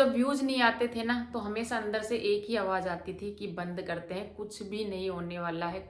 जब व्यूज नहीं आते थे ना तो हमेशा अंदर से एक ही आवाज आती थी कि बंद करते हैं, कुछ भी नहीं होने वाला है।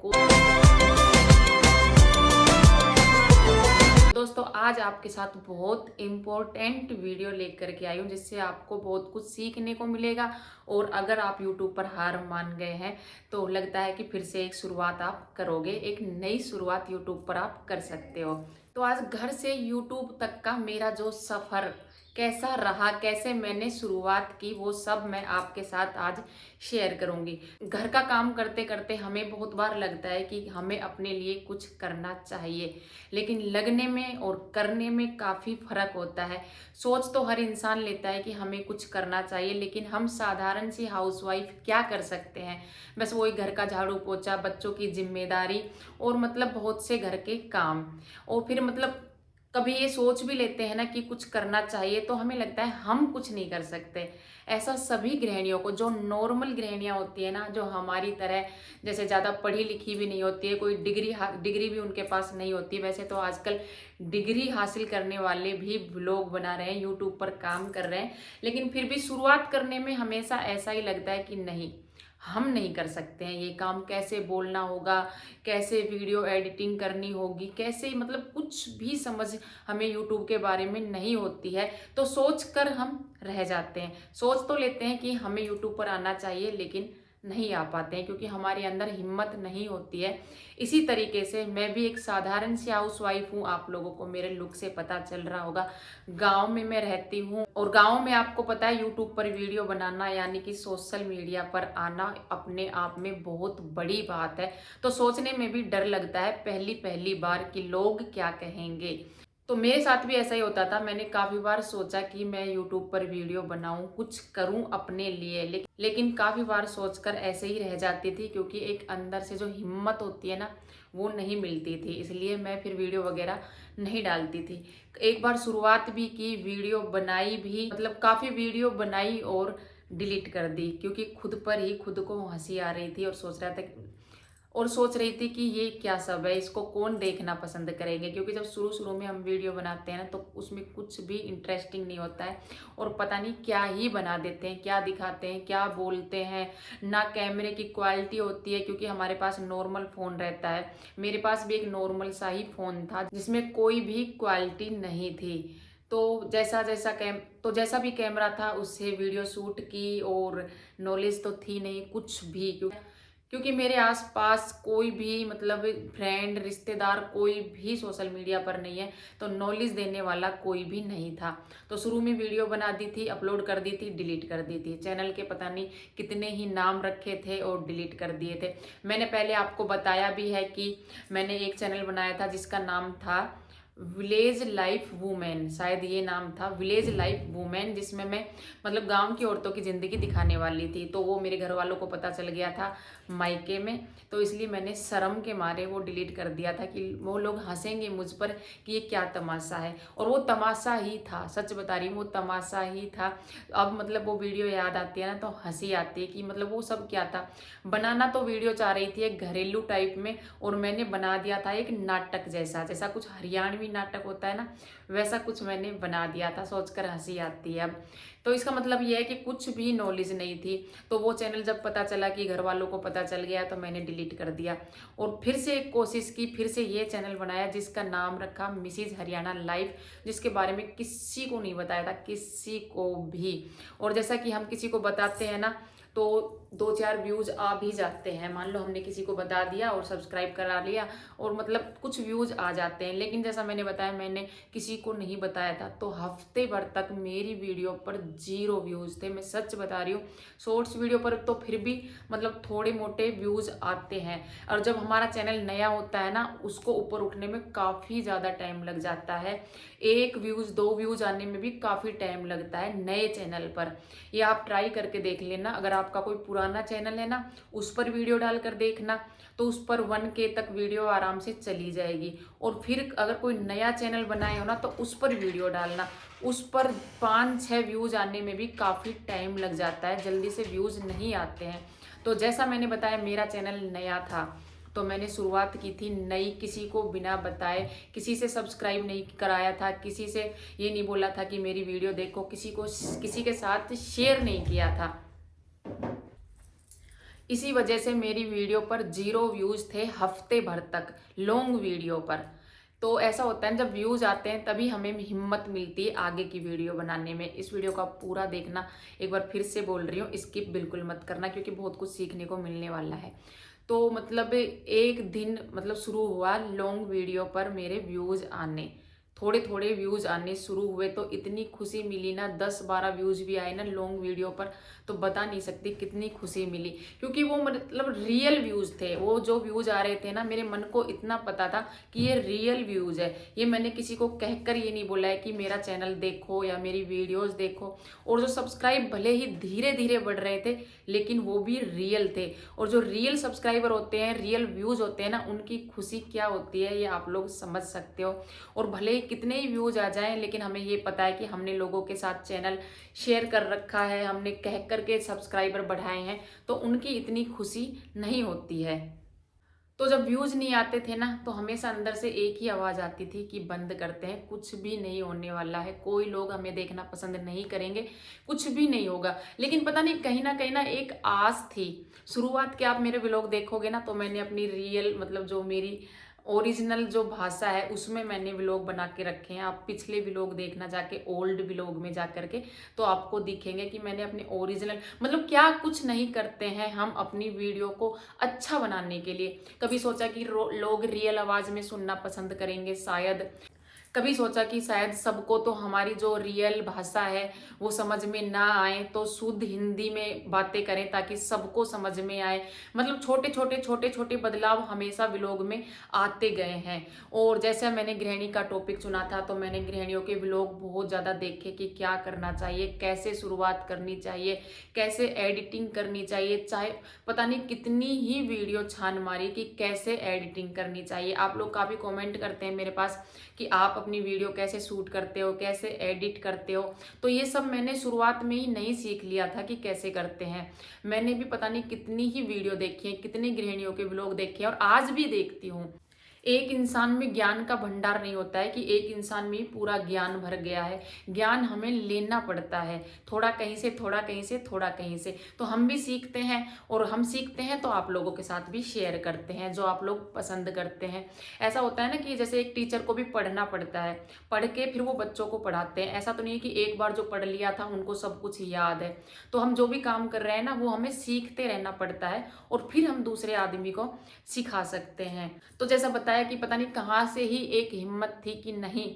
दोस्तों आज आपके साथ बहुत इम्पोर्टेंट वीडियो लेकर के आई हूँ जिससे आपको बहुत कुछ सीखने को मिलेगा। और अगर आप YouTube पर हार मान गए हैं तो लगता है कि फिर से एक शुरुआत आप करोगे, एक नई शुरुआत YouTube पर आप कर सकते हो। तो आज घर से YouTube तक का मेरा जो सफ़र कैसा रहा, कैसे मैंने शुरुआत की, वो सब मैं आपके साथ आज शेयर करूंगी। घर का काम करते करते हमें बहुत बार लगता है कि हमें अपने लिए कुछ करना चाहिए, लेकिन लगने में और करने में काफ़ी फर्क होता है। सोच तो हर इंसान लेता है कि हमें कुछ करना चाहिए, लेकिन हम साधारण सी हाउसवाइफ क्या कर सकते हैं? बस वही घर का झाड़ू पोछा, बच्चों की जिम्मेदारी और बहुत से घर के काम। और फिर कभी ये सोच भी लेते हैं ना कि कुछ करना चाहिए तो हमें लगता है हम कुछ नहीं कर सकते। ऐसा सभी गृहिणियों को, जो नॉर्मल गृहिणियां होती है ना, जो हमारी तरह जैसे ज़्यादा पढ़ी लिखी भी नहीं होती है, कोई डिग्री भी उनके पास नहीं होती। वैसे तो आजकल डिग्री हासिल करने वाले भी व्लॉग बना रहे हैं, यूट्यूब पर काम कर रहे हैं, लेकिन फिर भी शुरुआत करने में हमेशा ऐसा ही लगता है कि नहीं, हम नहीं कर सकते हैं ये काम। कैसे बोलना होगा, कैसे वीडियो एडिटिंग करनी होगी, कैसे कुछ भी समझ हमें यूट्यूब के बारे में नहीं होती है। तो सोच कर हम रह जाते हैं। सोच तो लेते हैं कि हमें यूट्यूब पर आना चाहिए, लेकिन नहीं आ पाते हैं क्योंकि हमारे अंदर हिम्मत नहीं होती है। इसी तरीके से मैं भी एक साधारण सी हाउस वाइफ हूँ। आप लोगों को मेरे लुक से पता चल रहा होगा। गांव में मैं रहती हूँ और गांव में आपको पता है यूट्यूब पर वीडियो बनाना यानी कि सोशल मीडिया पर आना अपने आप में बहुत बड़ी बात है। तो सोचने में भी डर लगता है पहली पहली बार कि लोग क्या कहेंगे। तो मेरे साथ भी ऐसा ही होता था। मैंने काफ़ी बार सोचा कि मैं यूट्यूब पर वीडियो बनाऊं, कुछ करूं अपने लिए, लेकिन काफ़ी बार सोचकर ऐसे ही रह जाती थी क्योंकि एक अंदर से जो हिम्मत होती है ना, वो नहीं मिलती थी। इसलिए मैं फिर वीडियो वगैरह नहीं डालती थी। एक बार शुरुआत भी की, वीडियो बनाई भी, काफ़ी वीडियो बनाई और डिलीट कर दी क्योंकि खुद पर ही खुद को हंसी आ रही थी और सोच रही थी कि ये क्या सब है, इसको कौन देखना पसंद करेंगे। क्योंकि जब शुरू शुरू में हम वीडियो बनाते हैं ना तो उसमें कुछ भी इंटरेस्टिंग नहीं होता है और पता नहीं क्या ही बना देते हैं, क्या दिखाते हैं, क्या बोलते हैं। ना कैमरे की क्वालिटी होती है क्योंकि हमारे पास नॉर्मल फ़ोन रहता है। मेरे पास भी एक नॉर्मल सा ही फ़ोन था जिसमें कोई भी क्वालिटी नहीं थी। तो जैसा भी कैमरा था उससे वीडियो शूट की और नॉलेज तो थी नहीं कुछ भी, क्योंकि मेरे आसपास कोई भी फ्रेंड रिश्तेदार कोई भी सोशल मीडिया पर नहीं है, तो नॉलेज देने वाला कोई भी नहीं था। तो शुरू में वीडियो बना दी थी, अपलोड कर दी थी, डिलीट कर दी थी। चैनल के पता नहीं कितने ही नाम रखे थे और डिलीट कर दिए थे। मैंने पहले आपको बताया भी है कि मैंने एक चैनल बनाया था जिसका नाम था विलेज लाइफ वुमेन, शायद ये नाम था विलेज लाइफ वुमेन, जिसमें मैं गांव की औरतों की ज़िंदगी दिखाने वाली थी। तो वो मेरे घर वालों को पता चल गया था मायके में, तो इसलिए मैंने शर्म के मारे वो डिलीट कर दिया था कि वो लोग हंसेंगे मुझ पर कि ये क्या तमाशा है। और वो तमाशा ही था, सच बता रही हूँ, वो तमाशा ही था। अब वो वीडियो याद आती है ना तो हंसी आती है कि वो सब क्या था। बनाना तो वीडियो चाह रही थी एक घरेलू टाइप में, और मैंने बना दिया था एक नाटक जैसा कुछ हरियाणवी नाटक होता है ना, वैसा कुछ मैंने बना दिया था। सोचकर हंसी आती है अब। तो इसका ये है कि कुछ भी नॉलेज नहीं थी। तो वो चैनल जब पता चला कि घर वालों को पता चल गया तो मैंने डिलीट कर दिया और फिर से एक कोशिश की, फिर से ये चैनल बनाया जिसका नाम रखा मिसिज हरियाणा लाइफ, जिसके बारे में किसी को नहीं बताया था, किसी को भी। और जैसा कि हम किसी को बताते हैं ना तो 2-4 व्यूज़ आ भी जाते हैं। मान लो हमने किसी को बता दिया और सब्सक्राइब करा लिया और कुछ व्यूज़ आ जाते हैं। लेकिन जैसा मैंने बताया, मैंने किसी को नहीं बताया था, तो हफ्ते भर तक मेरी वीडियो पर 0 व्यूज़ थे। मैं सच बता रही हूँ। शॉर्ट्स वीडियो पर तो फिर भी थोड़े मोटे व्यूज़ आते हैं, और जब हमारा चैनल नया होता है ना, उसको ऊपर उठने में काफ़ी ज़्यादा टाइम लग जाता है। 1 व्यूज़ 2 व्यूज़ आने में भी काफ़ी टाइम लगता है नए चैनल पर। ये आप ट्राई करके देख लेना। अगर आपका कोई पुराना चैनल है ना, उस पर वीडियो डालकर देखना, तो उस पर 1K तक वीडियो आराम से चली जाएगी। और फिर अगर कोई नया चैनल बनाए हो ना तो उस पर वीडियो डालना, उस पर 5-6 व्यूज़ आने में भी काफ़ी टाइम लग जाता है, जल्दी से व्यूज़ नहीं आते हैं। तो जैसा मैंने बताया, मेरा चैनल नया था तो मैंने शुरुआत की थी नई, किसी को बिना बताए, किसी से सब्सक्राइब नहीं कराया था, किसी से ये नहीं बोला था कि मेरी वीडियो देखो, किसी के साथ शेयर नहीं किया था। इसी वजह से मेरी वीडियो पर 0 व्यूज़ थे हफ्ते भर तक, लॉन्ग वीडियो पर। तो ऐसा होता है जब व्यूज़ आते हैं तभी हमें हिम्मत मिलती है आगे की वीडियो बनाने में। इस वीडियो को आप पूरा देखना, एक बार फिर से बोल रही हूँ, स्किप बिल्कुल मत करना क्योंकि बहुत कुछ सीखने को मिलने वाला है। तो मतलब एक दिन मतलब शुरू हुआ लॉन्ग वीडियो पर मेरे व्यूज़ आने, थोड़े थोड़े व्यूज़ आने शुरू हुए तो इतनी खुशी मिली ना, 10-12 व्यूज़ भी आए ना लॉन्ग वीडियो पर, तो बता नहीं सकती कितनी खुशी मिली। क्योंकि वो मतलब रियल व्यूज़ थे, वो जो व्यूज़ आ रहे थे ना, मेरे मन को इतना पता था कि ये रियल व्यूज़ है। ये मैंने किसी को कहकर ये नहीं बोला है कि मेरा चैनल देखो या मेरी वीडियोज़ देखो। और जो सब्सक्राइब भले ही धीरे धीरे बढ़ रहे थे लेकिन वो भी रियल थे। और जो रियल सब्सक्राइबर होते हैं, रियल व्यूज़ होते हैं ना, उनकी खुशी क्या होती है ये आप लोग समझ सकते हो। और भले ही कितने ही व्यूज आ जाएं लेकिन हमें ये पता है कि हमने लोगों के साथ चैनल शेयर कर रखा है, हमने कह करके सब्सक्राइबर बढ़ाए हैं, तो उनकी इतनी खुशी नहीं होती है। तो जब व्यूज नहीं आते थे ना तो हमेशा अंदर से एक ही आवाज आती थी कि बंद करते हैं, कुछ भी नहीं होने वाला है, कोई लोग हमें देखना पसंद नहीं करेंगे, कुछ भी नहीं होगा। लेकिन पता नहीं कहीं ना एक आस थी। शुरुआत के आप मेरे व्लॉग देखोगे ना तो मैंने अपनी रियल मतलब जो मेरी ओरिजिनल जो भाषा है उसमें मैंने व्लॉग बना के रखे हैं। आप पिछले व्लॉग देखना जाके, ओल्ड व्लॉग में जा करके, तो आपको दिखेंगे कि मैंने अपने ओरिजिनल मतलब क्या कुछ नहीं करते हैं हम अपनी वीडियो को अच्छा बनाने के लिए। कभी सोचा कि लोग रियल आवाज में सुनना पसंद करेंगे शायद, कभी सोचा कि शायद सबको तो हमारी जो रियल भाषा है वो समझ में ना आए, तो शुद्ध हिंदी में बातें करें ताकि सबको समझ में आए। मतलब छोटे छोटे बदलाव हमेशा व्लॉग में आते गए हैं। और जैसे मैंने गृहिणी का टॉपिक चुना था तो मैंने गृहिणियों के व्लॉग बहुत ज़्यादा देखे कि क्या करना चाहिए, कैसे शुरुआत करनी चाहिए, कैसे एडिटिंग करनी चाहिए। चाहे पता नहीं कितनी ही वीडियो छान मारी कि कैसे एडिटिंग करनी चाहिए। आप लोग काफ़ी कॉमेंट करते हैं मेरे पास कि आप अपनी वीडियो कैसे शूट करते हो, कैसे एडिट करते हो। तो ये सब मैंने शुरुआत में ही नहीं सीख लिया था कि कैसे करते हैं। मैंने भी पता नहीं कितनी ही वीडियो देखी है, कितनी गृहिणियों के व्लॉग देखे हैं और आज भी देखती हूँ। एक इंसान में ज्ञान का भंडार नहीं होता है कि एक इंसान में ही पूरा ज्ञान भर गया है। ज्ञान हमें लेना पड़ता है, थोड़ा कहीं से, थोड़ा कहीं से, थोड़ा कहीं से। तो हम भी सीखते हैं और हम सीखते हैं तो आप लोगों के साथ भी शेयर करते हैं जो आप लोग पसंद करते हैं। ऐसा होता है ना कि जैसे एक टीचर को भी पढ़ना पड़ता है, पढ़ के फिर वो बच्चों को पढ़ाते हैं। ऐसा तो नहीं है कि एक बार जो पढ़ लिया था उनको सब कुछ याद है। तो हम जो भी काम कर रहे हैं ना वो हमें सीखते रहना पड़ता है और फिर हम दूसरे आदमी को सिखा सकते हैं। तो जैसा बताया कि पता नहीं कहाँ से ही एक हिम्मत थी कि नहीं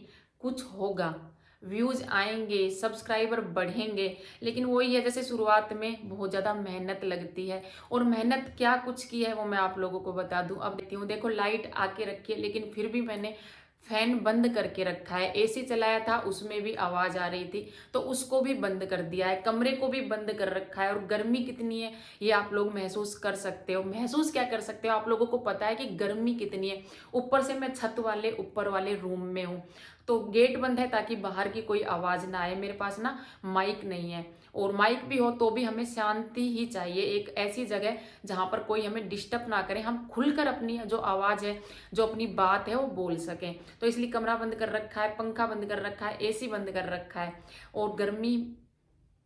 कुछ होगा, व्यूज आएंगे, सब्सक्राइबर बढ़ेंगे। लेकिन वही है, जैसे शुरुआत में बहुत ज़्यादा मेहनत लगती है। और मेहनत क्या कुछ की है वो मैं आप लोगों को बता दूं। अब देखती हूँ, देखो लाइट आके रखी है लेकिन फिर भी मैंने फैन बंद करके रखा है। एसी चलाया था उसमें भी आवाज आ रही थी तो उसको भी बंद कर दिया है, कमरे को भी बंद कर रखा है। और गर्मी कितनी है ये आप लोग महसूस कर सकते हो। महसूस क्या कर सकते हो, आप लोगों को पता है कि गर्मी कितनी है। ऊपर से मैं छत वाले ऊपर वाले रूम में हूँ तो गेट बंद है ताकि बाहर की कोई आवाज ना आए। मेरे पास ना माइक नहीं है, और माइक भी हो तो भी हमें शांति ही चाहिए, एक ऐसी जगह जहां पर कोई हमें डिस्टर्ब ना करे, हम खुलकर अपनी जो आवाज है, जो अपनी बात है वो बोल सकें। तो इसलिए कमरा बंद कर रखा है, पंखा बंद कर रखा है, एसी बंद कर रखा है। और गर्मी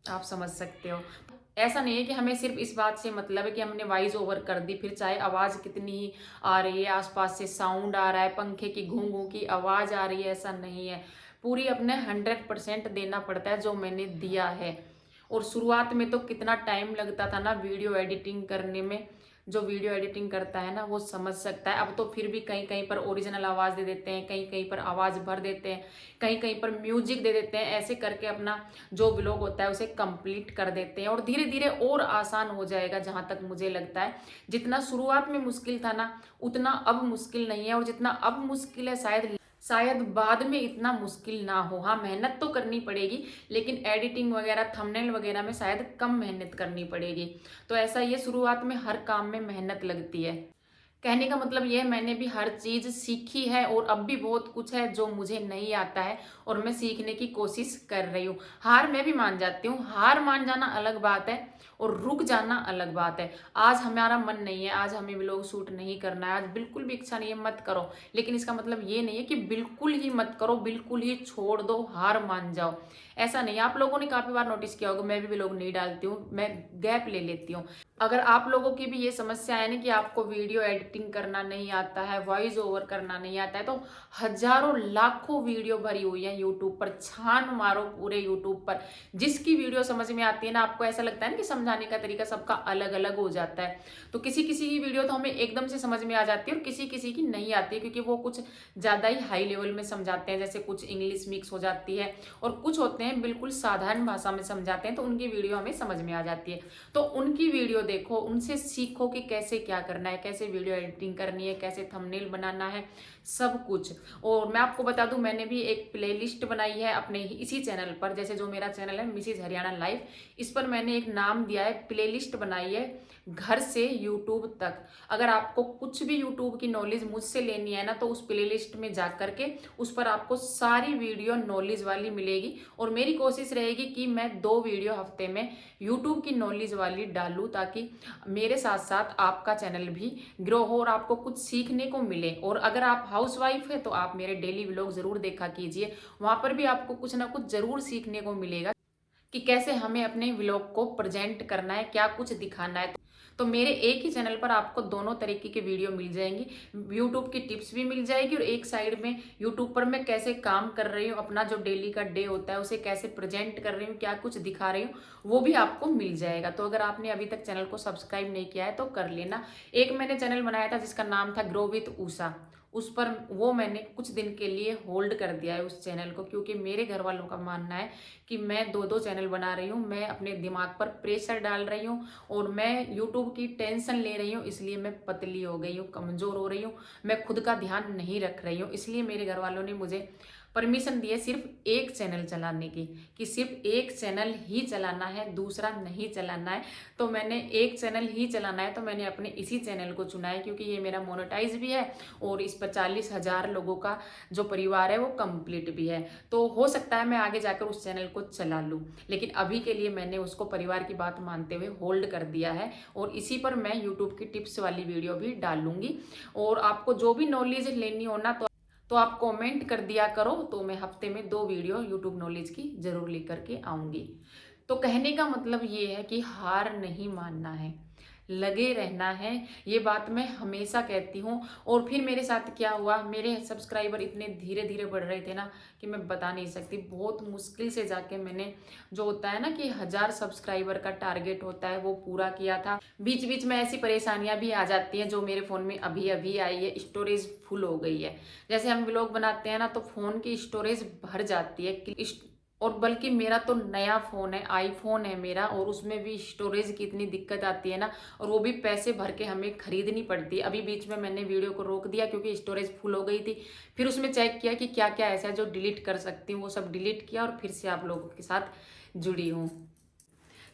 आप समझ सकते हो। ऐसा नहीं है कि हमें सिर्फ इस बात से मतलब है कि हमने वॉइस ओवर कर दी, फिर चाहे आवाज कितनी ही आ रही है, आसपास से साउंड आ रहा है, पंखे की घूं घूं की आवाज आ रही है, ऐसा नहीं है। पूरी अपने 100% देना पड़ता है जो मैंने दिया है। और शुरुआत में तो कितना टाइम लगता था ना वीडियो एडिटिंग करने में, जो वीडियो एडिटिंग करता है ना वो समझ सकता है। अब तो फिर भी कहीं कहीं पर ओरिजिनल आवाज़ दे देते हैं, कहीं कहीं पर आवाज़ भर देते हैं, कहीं कहीं पर म्यूजिक दे देते हैं। ऐसे करके अपना जो व्लॉग होता है उसे कंप्लीट कर देते हैं और धीरे धीरे और आसान हो जाएगा। जहाँ तक मुझे लगता है जितना शुरुआत में मुश्किल था ना उतना अब मुश्किल नहीं है, और जितना अब मुश्किल है शायद बाद में इतना मुश्किल ना हो। हाँ मेहनत तो करनी पड़ेगी लेकिन एडिटिंग वगैरह थंबनेल वगैरह में शायद कम मेहनत करनी पड़ेगी। तो ऐसा ये शुरुआत में हर काम में मेहनत लगती है। कहने का मतलब ये है, मैंने भी हर चीज़ सीखी है और अब भी बहुत कुछ है जो मुझे नहीं आता है और मैं सीखने की कोशिश कर रही हूँ। हार मैं भी मान जाती हूँ, हार मान जाना अलग बात है और रुक जाना अलग बात है। आज हमारा मन नहीं है, आज हमें व्लॉग शूट नहीं करना है, आज बिल्कुल भी इच्छा नहीं है, मत करो। लेकिन इसका मतलब ये नहीं है कि बिल्कुल ही मत करो, बिल्कुल ही छोड़ दो, हार मान जाओ। ऐसा नहीं है। आप लोगों ने काफ़ी बार नोटिस किया होगा, मैं भी व्लॉग नहीं डालती हूँ, मैं गैप ले लेती हूँ। अगर आप लोगों की भी ये समस्या है ना कि आपको वीडियो एडिटिंग करना नहीं आता है, वॉइस ओवर करना नहीं आता है, तो हजारों लाखों वीडियो भरी हुई है यूट्यूब पर। छान मारो पूरे यूट्यूब पर, जिसकी वीडियो समझ में आती है ना, आपको ऐसा लगता है ना कि समझाने का तरीका सबका अलग अलग हो जाता है। तो किसी किसी की वीडियो तो हमें एकदम से समझ में आ जाती है और किसी किसी की नहीं आती है, क्योंकि वो कुछ ज़्यादा ही हाई लेवल में समझाते हैं, जैसे कुछ इंग्लिश मिक्स हो जाती है और कुछ होते हैं बिल्कुल साधारण भाषा में समझाते हैं, तो उनकी वीडियो हमें समझ में आ जाती है। तो उनकी वीडियो देखो, उनसे सीखो कि कैसे क्या करना है, कैसे वीडियो एडिटिंग करनी है, कैसे थंबनेल बनाना है, सब कुछ। और मैं आपको बता दूं, मैंने भी एक प्लेलिस्ट बनाई है अपने इसी चैनल पर, जैसे जो मेरा चैनल है मिसेज हरियाणा लाइफ, इस पर मैंने एक नाम दिया है, प्लेलिस्ट बनाई है घर से यूट्यूब तक। अगर आपको कुछ भी यूट्यूब की नॉलेज मुझसे लेनी है ना, तो उस प्लेलिस्ट में जा करके उस पर आपको सारी वीडियो नॉलेज वाली मिलेगी। और मेरी कोशिश रहेगी कि मैं 2 वीडियो हफ्ते में यूट्यूब की नॉलेज वाली डालूं, ताकि मेरे साथ साथ आपका चैनल भी ग्रो हो और आपको कुछ सीखने को मिले। और अगर आप हाउसवाइफ है तो आप मेरे डेली व्लॉग जरूर देखा कीजिए, वहां पर भी आपको कुछ ना कुछ जरूर सीखने को मिलेगा कि कैसे हमें अपने व्लॉग को प्रेजेंट करना है, क्या कुछ दिखाना है। तो मेरे एक ही चैनल पर आपको दोनों तरीके की वीडियो मिल जाएंगी, यूट्यूब की टिप्स भी मिल जाएगी और एक साइड में यूट्यूब पर मैं कैसे काम कर रही हूँ, अपना जो डेली का डे होता है उसे कैसे प्रेजेंट कर रही हूँ, क्या कुछ दिखा रही हूँ, वो भी आपको मिल जाएगा। तो अगर आपने अभी तक चैनल को सब्सक्राइब नहीं किया है तो कर लेना। एक मैंने चैनल बनाया था जिसका नाम था ग्रो विथ ऊषा, उस पर वो मैंने कुछ दिन के लिए होल्ड कर दिया है उस चैनल को, क्योंकि मेरे घर वालों का मानना है कि मैं 2 चैनल बना रही हूँ, मैं अपने दिमाग पर प्रेशर डाल रही हूँ और मैं यूट्यूब की टेंशन ले रही हूँ, इसलिए मैं पतली हो गई हूँ, कमजोर हो रही हूँ, मैं खुद का ध्यान नहीं रख रही हूँ। इसलिए मेरे घर वालों ने मुझे परमिशन दी है सिर्फ एक चैनल चलाने की, कि सिर्फ एक चैनल ही चलाना है, दूसरा नहीं चलाना है। तो मैंने एक चैनल ही चलाना है, तो मैंने अपने इसी चैनल को चुना है, क्योंकि ये मेरा मोनेटाइज भी है और इस पर 40,000 लोगों का जो परिवार है वो कंप्लीट भी है। तो हो सकता है मैं आगे जाकर उस चैनल को चला लूँ, लेकिन अभी के लिए मैंने उसको परिवार की बात मानते हुए होल्ड कर दिया है और इसी पर मैं यूट्यूब की टिप्स वाली वीडियो भी डालूंगी। और आपको जो भी नॉलेज लेनी हो ना, तो आप कमेंट कर दिया करो, तो मैं हफ्ते में 2 वीडियो यूट्यूब नॉलेज की जरूर लेकर के आऊंगी। तो कहने का मतलब ये है कि हार नहीं मानना है, लगे रहना है। ये बात मैं हमेशा कहती हूँ। और फिर मेरे साथ क्या हुआ, मेरे सब्सक्राइबर इतने धीरे धीरे बढ़ रहे थे ना कि मैं बता नहीं सकती। बहुत मुश्किल से जाके मैंने, जो होता है ना कि 1000 सब्सक्राइबर का टारगेट होता है, वो पूरा किया था। बीच बीच में ऐसी परेशानियां भी आ जाती हैं, जो मेरे फ़ोन में अभी अभी आई है, स्टोरेज फुल हो गई है। जैसे हम व्लॉग बनाते हैं ना, तो फ़ोन की स्टोरेज भर जाती है। और बल्कि मेरा तो नया फ़ोन है, आईफोन है मेरा, और उसमें भी स्टोरेज की इतनी दिक्कत आती है ना, और वो भी पैसे भर के हमें खरीदनी पड़ती है। अभी बीच में मैंने वीडियो को रोक दिया क्योंकि स्टोरेज फुल हो गई थी। फिर उसमें चेक किया कि क्या क्या ऐसा है जो डिलीट कर सकती हूँ, वो सब डिलीट किया और फिर से आप लोगों के साथ जुड़ी हूँ।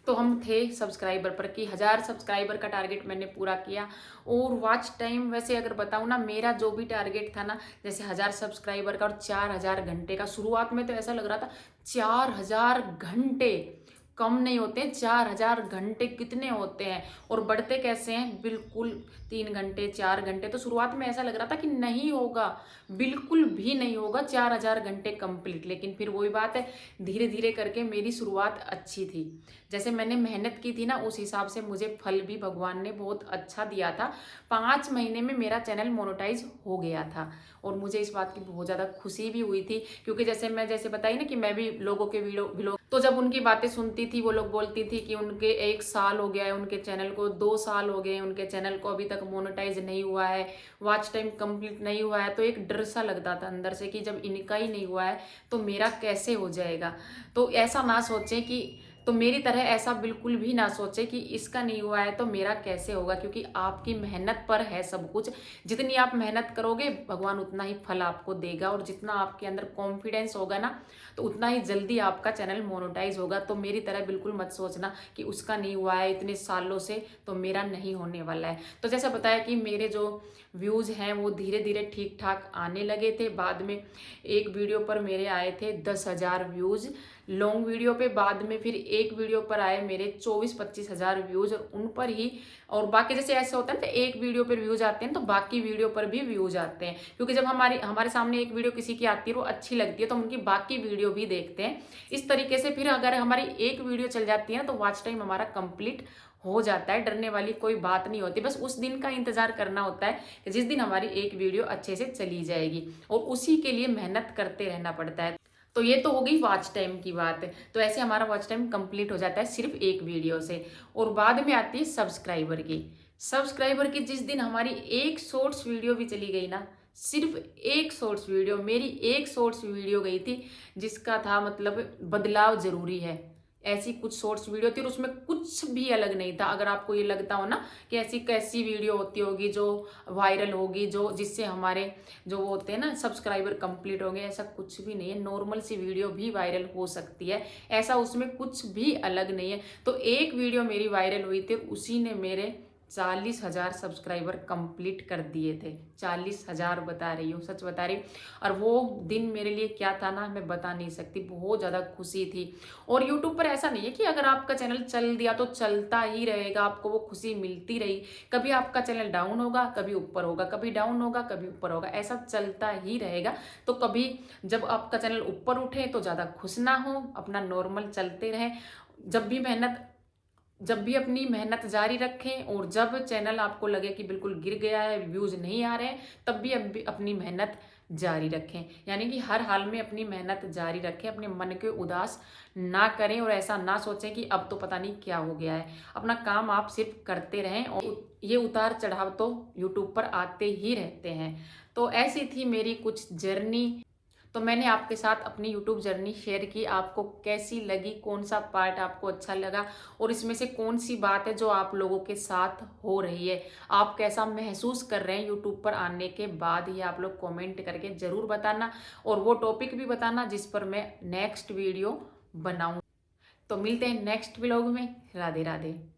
तो हम थे सब्सक्राइबर पर कि 1000 सब्सक्राइबर का टारगेट मैंने पूरा किया। और वॉच टाइम वैसे अगर बताऊँ ना, मेरा जो भी टारगेट था ना, जैसे 1000 सब्सक्राइबर का और 4000 घंटे का, शुरुआत में तो ऐसा लग रहा था 4000 घंटे कम नहीं होते हैं, 4000 घंटे कितने होते हैं और बढ़ते कैसे हैं, बिल्कुल 3 घंटे 4 घंटे। तो शुरुआत में ऐसा लग रहा था कि नहीं होगा, बिल्कुल भी नहीं होगा 4000 घंटे कंप्लीट। लेकिन फिर वही बात है, धीरे धीरे करके मेरी शुरुआत अच्छी थी। जैसे मैंने मेहनत की थी ना, उस हिसाब से मुझे फल भी भगवान ने बहुत अच्छा दिया था। 5 महीने में मेरा चैनल मोनेटाइज हो गया था और मुझे इस बात की बहुत ज़्यादा खुशी भी हुई थी, क्योंकि जैसे बताई ना कि मैं भी लोगों के वीडियो, तो जब उनकी बातें सुनती थी, वो लोग बोलती थी कि उनके 1 साल हो गया है उनके चैनल को, 2 साल हो गए उनके चैनल को, अभी तक मोनेटाइज नहीं हुआ है, वॉच टाइम कंप्लीट नहीं हुआ है। तो एक डर सा लगता था अंदर से कि जब इनका ही नहीं हुआ है तो मेरा कैसे हो जाएगा। तो ऐसा ना सोचें कि तो मेरी तरह ऐसा बिल्कुल भी ना सोचे कि इसका नहीं हुआ है तो मेरा कैसे होगा, क्योंकि आपकी मेहनत पर है सब कुछ। जितनी आप मेहनत करोगे भगवान उतना ही फल आपको देगा, और जितना आपके अंदर कॉन्फिडेंस होगा ना तो उतना ही जल्दी आपका चैनल मोनेटाइज होगा। तो मेरी तरह बिल्कुल मत सोचना कि उसका नहीं हुआ है इतने सालों से तो मेरा नहीं होने वाला है। तो जैसा बताया कि मेरे जो व्यूज़ हैं वो धीरे धीरे ठीक ठाक आने लगे थे। बाद में एक वीडियो पर मेरे आए थे 10,000 व्यूज़ लॉन्ग वीडियो पे, बाद में फिर एक वीडियो पर आए मेरे 24-25 हज़ार व्यूज़, और उन पर ही, और बाकी जैसे ऐसा होता है ना एक वीडियो पर व्यूज़ आते हैं तो बाकी वीडियो पर भी व्यूज़ आते हैं, क्योंकि जब हमारे सामने एक वीडियो किसी की आती है वो अच्छी लगती है तो हम उनकी बाकी वीडियो भी देखते हैं। इस तरीके से फिर अगर हमारी एक वीडियो चल जाती है ना तो वॉच टाइम हमारा कंप्लीट हो जाता है। डरने वाली कोई बात नहीं होती, बस उस दिन का इंतजार करना होता है कि जिस दिन हमारी एक वीडियो अच्छे से चली जाएगी, और उसी के लिए मेहनत करते रहना पड़ता है। तो ये तो हो गई वॉच टाइम की बात। तो ऐसे हमारा वॉच टाइम कंप्लीट हो जाता है सिर्फ एक वीडियो से। और बाद में आती है सब्सक्राइबर की जिस दिन हमारी एक शॉर्ट्स वीडियो भी चली गई ना, सिर्फ एक शॉर्ट्स वीडियो, मेरी एक शॉर्ट्स वीडियो गई थी जिसका था मतलब बदलाव जरूरी है, ऐसी कुछ शॉर्ट्स वीडियो थी और उसमें कुछ भी अलग नहीं था। अगर आपको ये लगता हो ना कि ऐसी कैसी वीडियो होती होगी जो वायरल होगी, जो जिससे हमारे जो वो होते हैं ना सब्सक्राइबर कंप्लीट होंगे, ऐसा कुछ भी नहीं है। नॉर्मल सी वीडियो भी वायरल हो सकती है, ऐसा उसमें कुछ भी अलग नहीं है। तो एक वीडियो मेरी वायरल हुई थी, उसी ने मेरे 40,000 सब्सक्राइबर कंप्लीट कर दिए थे। 40,000 बता रही हूँ, सच बता रही हूँ। और वो दिन मेरे लिए क्या था ना, मैं बता नहीं सकती, बहुत ज़्यादा खुशी थी। और यूट्यूब पर ऐसा नहीं है कि अगर आपका चैनल चल दिया तो चलता ही रहेगा, आपको वो खुशी मिलती रही। कभी आपका चैनल डाउन होगा, कभी ऊपर होगा, कभी डाउन होगा, कभी ऊपर होगा, ऐसा चलता ही रहेगा। तो कभी जब आपका चैनल ऊपर उठे तो ज़्यादा खुश ना हो, अपना नॉर्मल चलते रहे। जब भी अपनी मेहनत जारी रखें, और जब चैनल आपको लगे कि बिल्कुल गिर गया है, व्यूज़ नहीं आ रहे हैं, तब भी अपनी मेहनत जारी रखें। यानी कि हर हाल में अपनी मेहनत जारी रखें, अपने मन के उदास ना करें और ऐसा ना सोचें कि अब तो पता नहीं क्या हो गया है। अपना काम आप सिर्फ करते रहें, और ये उतार चढ़ाव तो यूट्यूब पर आते ही रहते हैं। तो ऐसी थी मेरी कुछ जर्नी। तो मैंने आपके साथ अपनी यूट्यूब जर्नी शेयर की। आपको कैसी लगी, कौन सा पार्ट आपको अच्छा लगा, और इसमें से कौन सी बात है जो आप लोगों के साथ हो रही है, आप कैसा महसूस कर रहे हैं यूट्यूब पर आने के बाद, ये आप लोग कमेंट करके ज़रूर बताना, और वो टॉपिक भी बताना जिस पर मैं नेक्स्ट वीडियो बनाऊँ। तो मिलते हैं नेक्स्ट व्लॉग में। राधे राधे।